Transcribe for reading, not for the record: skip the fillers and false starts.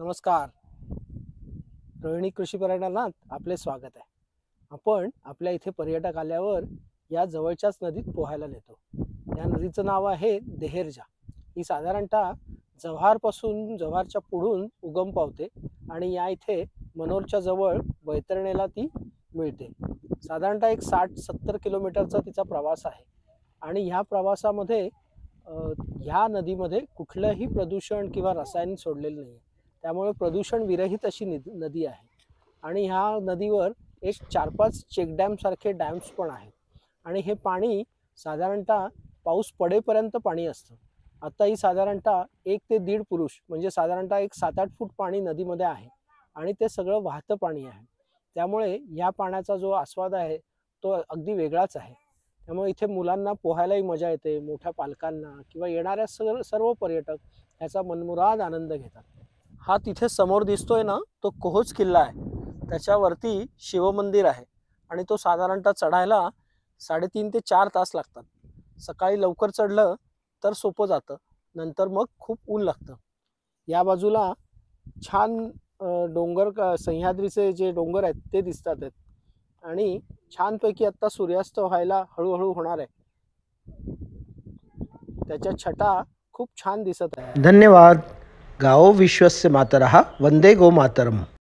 नमस्कार. रोहिणी कृषी पर्यटनात आपले स्वागत आहे. आपण आपल्या इथे पर्यटक आल्यावर या जवळच्याच नदीत पोहायला नेतो. या नदीचं नाव आहे देहेरजा. ही साधारणतः जव्हारच्या पुढून उगम पावते आणि या इथे मनोरच्या जवळ बैतरणेला ती मिळते. साधारणतः एक 60-70 किलोमीटरचा तिचा प्रवास आहे आणि ह्या प्रवासामध्ये ह्या नदीमध्ये कुठलंही प्रदूषण किंवा रसायन सोडलेलं नाही. त्यामुळे प्रदूषण विरहित अशी नदी आहे आणि ह्या नदीवर एक 4-5 चेकडॅम सारखे डॅम्स पण आहेत आणि हे पाणी साधारणतः पाऊस पडेपर्यंत पाणी असतं. आता ही साधारणतः 1 ते 1.5 पुरुष म्हणजे साधारणतः एक 7-8 फूट पाणी नदीमध्ये आहे आणि ते सगळं वाहतं पाणी आहे. त्यामुळे या पाण्याचा जो आस्वाद आहे तो अगदी वेगळाच आहे. त्यामुळे इथे मुलांना पोहायलाही मजा येते, मोठ्या पालकांना किंवा येणाऱ्या सर्व पर्यटक याचा मनमुराद आनंद घेतात. हा तिथे समोर दिसतोय ना, तो कोहोज किल्ला आहे. त्याच्यावरती शिवमंदिर आहे आणि तो साधारणतः चढायला 3.5 ते 4 तास लागतात. सकाळी लवकर चढलं तर सोपं जातं, नंतर मग खूप ऊन लागतं. या बाजूला छान डोंगर सह्याद्रीचे जे डोंगर आहेत ते दिसतात आहेत आणि छानपैकी आत्ता सूर्यास्त व्हायला हळूहळू होणार आहे. त्याच्या छटा खूप छान दिसत आहे. धन्यवाद. गाओ विश्वस्य मातरः वंदे गो मातरम.